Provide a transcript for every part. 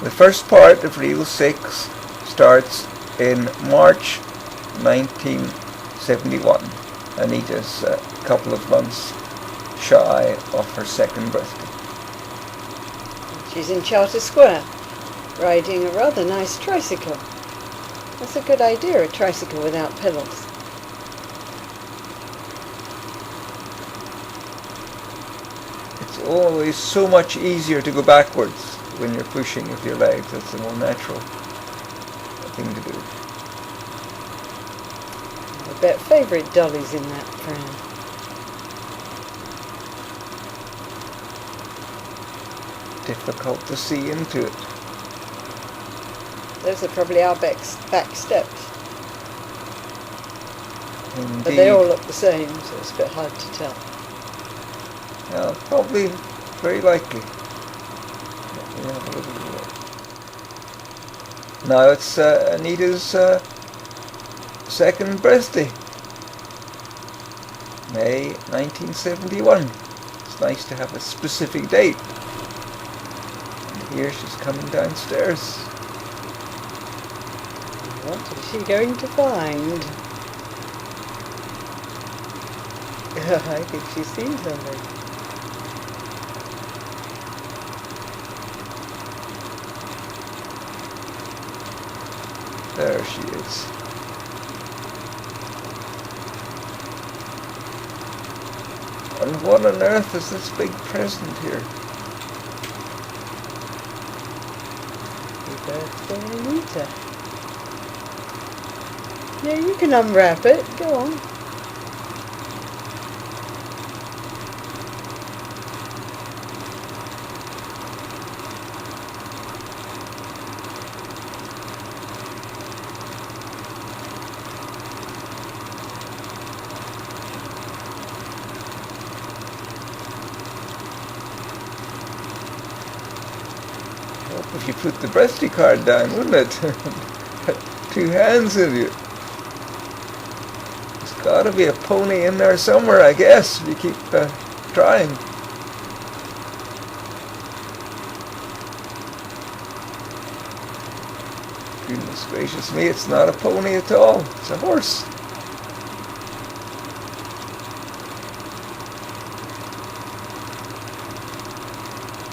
The first part of Reel 6 starts in March 1971. Anita's a couple of months shy of her second birthday. She's in Charter Square, riding a rather nice tricycle. That's a good idea, a tricycle without pedals. It's always so much easier to go backwards when you're pushing with your legs. That's a more natural thing to do. I bet favourite Dolly's in that pram. Difficult to see into it. Those are probably our back steps. Indeed. But they all look the same, so it's a bit hard to tell. Yeah, probably, very likely. Let me have a little look. Now it's Anita's second birthday, May 1971. It's nice to have a specific date. And here she's coming downstairs. What is she going to find? I think she's seen something. There she is. And what on earth is this big present here? Happy birthday, Anita. Yeah, you can unwrap it. Go on. If you put the birthday card down, wouldn't it? 2 hands of you. There's got to be a pony in there somewhere, I guess, if you keep trying. Goodness gracious me, it's not a pony at all. It's a horse.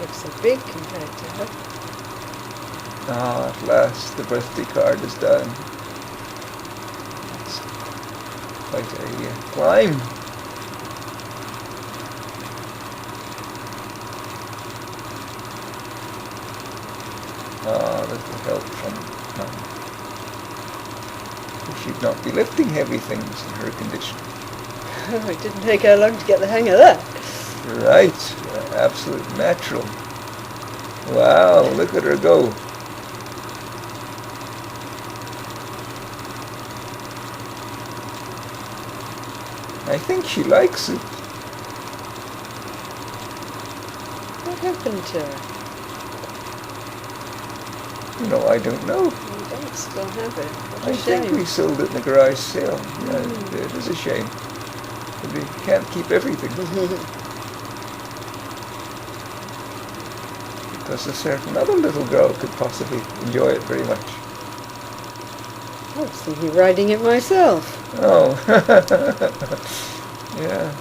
Looks so big compared to her. Ah, at last the birthday card is down. It's quite a climb. Ah, little help from Mum. She'd not be lifting heavy things in her condition. Oh, it didn't take her long to get the hang of that. Right, absolute natural. Wow, look at her go. I think she likes it. What happened to her? You know, I don't know. We don't still have it. What a I think shame. we sold it in the garage sale. Yeah, it is a shame. But we can't keep everything. Because a certain other little girl could possibly enjoy it very much. I was thinking of riding it myself. Oh, yeah.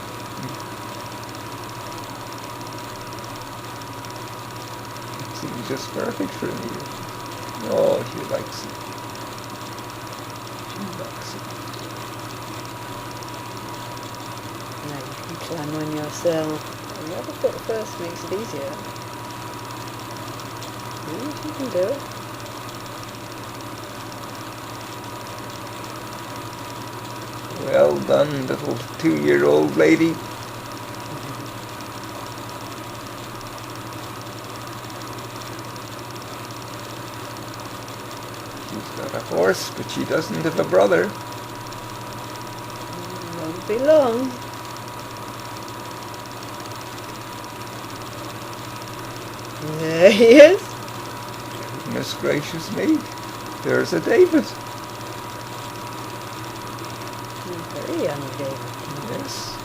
It seems just perfect for me. Oh, she likes it. She likes it. No, you can climb on yourself. And the other foot first makes it easier. Yes, you can do it. Well done, little 2-year-old lady. She's got a horse, but she doesn't have a brother. Won't be long. There he is. Goodness gracious me. There's a David. Very young David. Yes.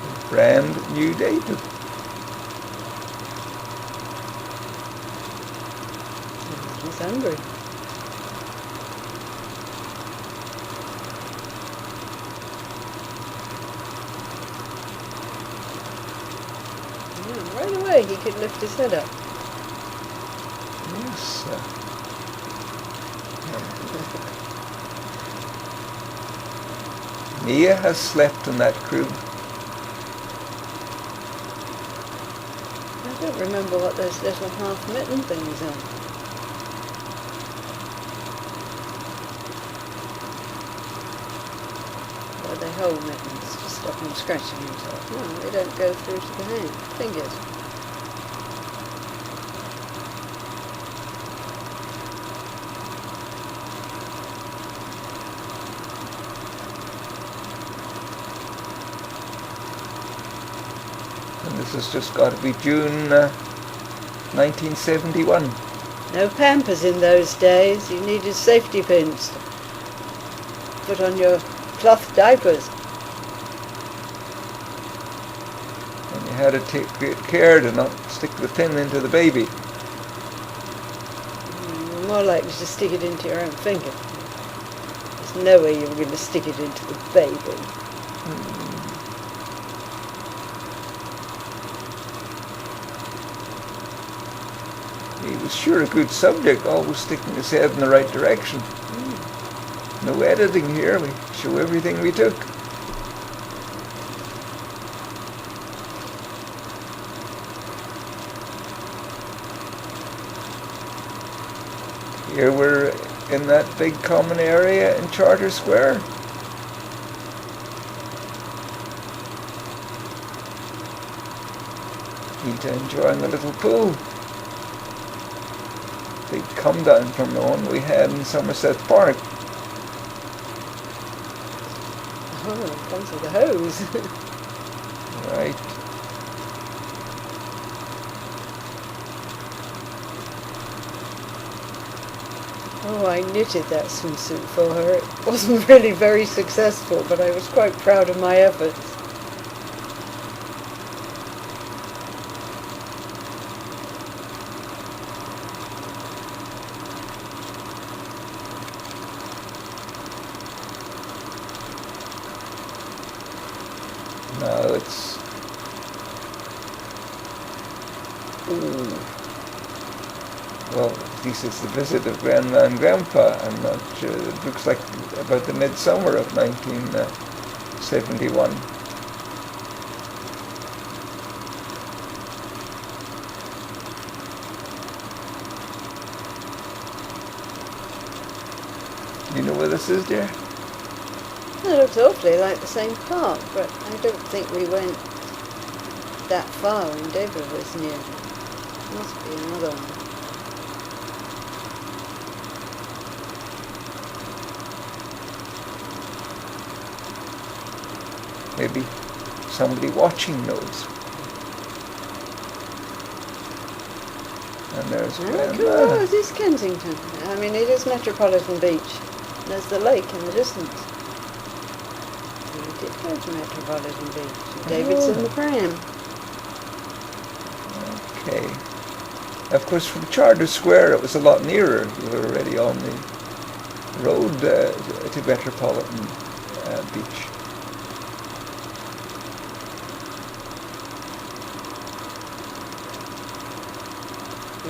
A brand new David. He's hungry. Yeah, right away he could lift his head up. Yes. Mia has slept in that crew. I don't remember what those little half mitten things are. Well, they hold mittens to stop him scratching himself. No, they don't go through to the fingers. And this has just got to be June 1971. No Pampers in those days. You needed safety pins to put on your cloth diapers. And you had to take great care to not stick the pin into the baby. You're more likely to stick it into your own finger. There's no way you were going to stick it into the baby. He was sure a good subject, always sticking his head in the right direction. No editing here, we show everything we took. Here we're in that big common area in Charter Square. Anita enjoying a little pool. They'd come down from the one we had in Somerset Park. Oh, it comes with a hose. Right. Oh, I knitted that swimsuit for her. It wasn't really very successful, but I was quite proud of my efforts. Now it's... Ooh. Well, this is the visit of Grandma and Grandpa. I'm not sure. It looks like about the midsummer of 1971. You know where this is, dear? It looks awfully like the same park, but I don't think we went that far when David was near. Must be another one. Maybe somebody watching knows. And there's Grandma. Oh, is this Kensington? I mean, it is Metropolitan Beach. There's the lake in the distance. We did go to Metropolitan Beach. David's in the pram. Okay. Of course, from Charter Square, it was a lot nearer. You were already on the road to Metropolitan Beach.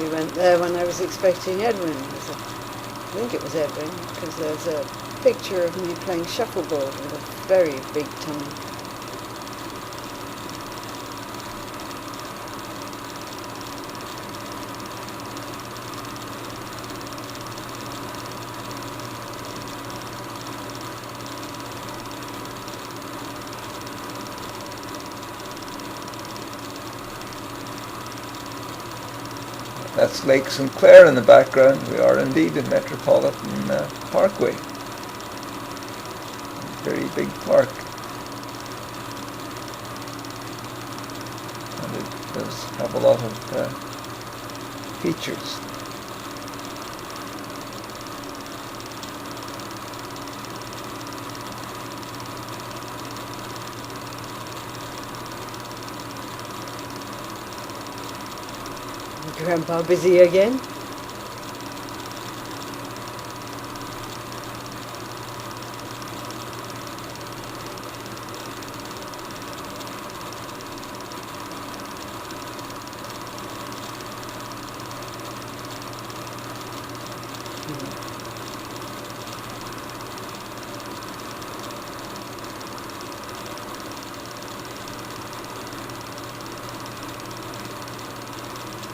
We went there when I was expecting Edwin. I think it was Edwin, because there's a picture of me playing shuffleboard with a very big tummy. That's Lake St. Clair in the background. We are indeed in Metropolitan Parkway. Very big park. And it does have a lot of features. Grandpa busy again?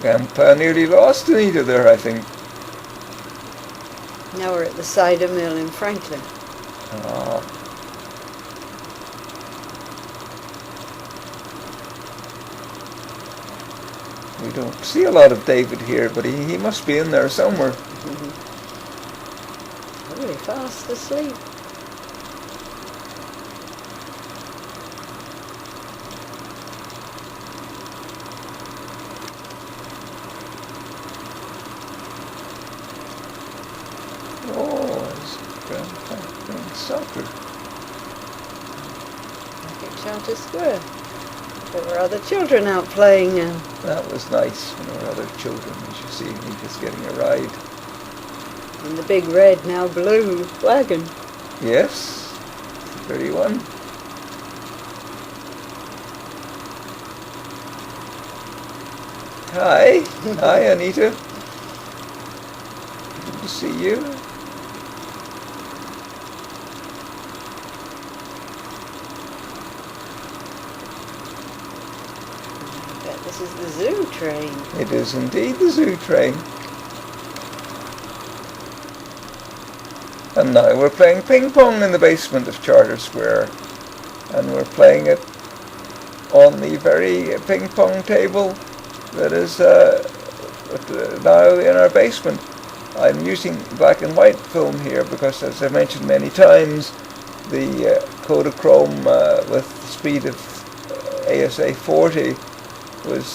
Grandpa nearly lost Anita there, I think. Now we're at the cider mill in Franklin. Ah. We don't see a lot of David here, but he must be in there somewhere. Really fast asleep. Oh, it's Grandpa playing soccer. Back at Charter Square. There were other children out playing now. That was nice when there were other children. As you see, Anita's getting a ride. In the big red, now blue wagon. Yes, the very one. Hi. Hi, Anita. Good to see you. I bet this is the zoo train. It is indeed the zoo train. And now we're playing ping pong in the basement of Charter Square. And we're playing it on the very ping pong table that is now in our basement. I'm using black and white film here because, as I mentioned many times, the Kodachrome with the speed of ASA 40 was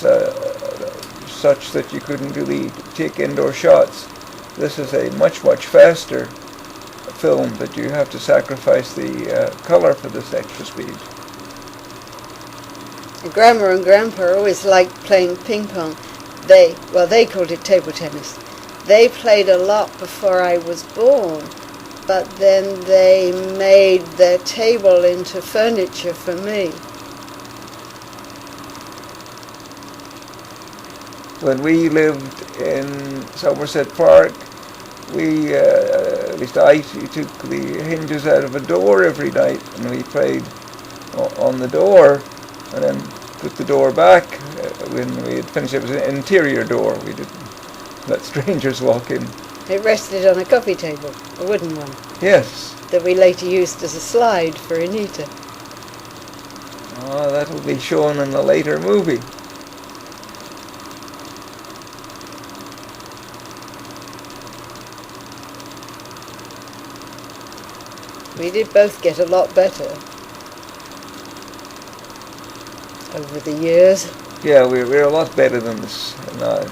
such that you couldn't really take indoor shots. This is a much faster film, but you have to sacrifice the color for this extra speed. Grandma and Grandpa always liked playing ping pong. They called it table tennis. They played a lot before I was born, but then they made their table into furniture for me. When we lived in Somerset Park, we, at least I, took the hinges out of a door every night, and we played on the door, and then put the door back when we had finished. It was an interior door. We didn't let strangers walk in. It rested on a coffee table, a wooden one, Yes. that we later used as a slide for Anita. Oh, that'll be shown in a later movie. We did both get a lot better over the years. Yeah, we're a lot better than this now.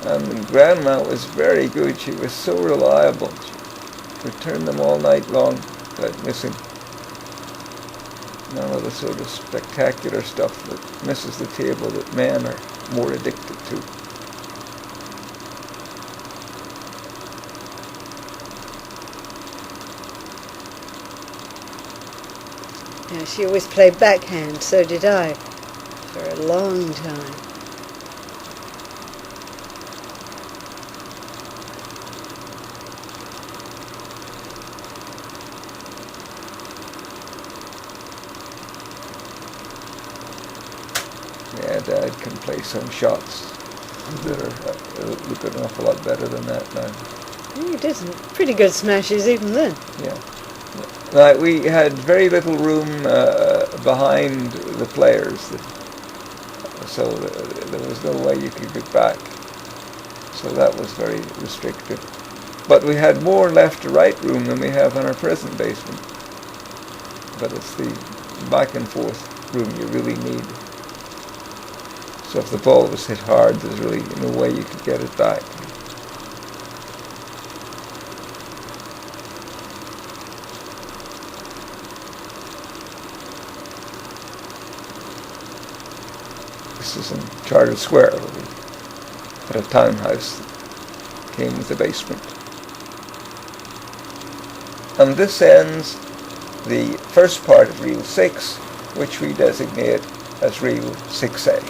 And Grandma was very good. She was so reliable. She would turn them all night long without missing. None of the sort of spectacular stuff that misses the table that men are more addicted to. Yeah, she always played backhand, so did I, for a long time. Yeah, Dad can play some shots that are look an awful lot better than that now. He did some pretty good smashes even then. Yeah. Now, we had very little room behind the players, so there was no way you could get back. So that was very restrictive. But we had more left to right room than we have in our present basement. But it's the back and forth room you really need. So if the ball was hit hard, there's really no way you could get it back. This is in Charter Square, where we had a townhouse that came with the basement. And this ends the first part of Reel 6, which we designate as Reel 6A.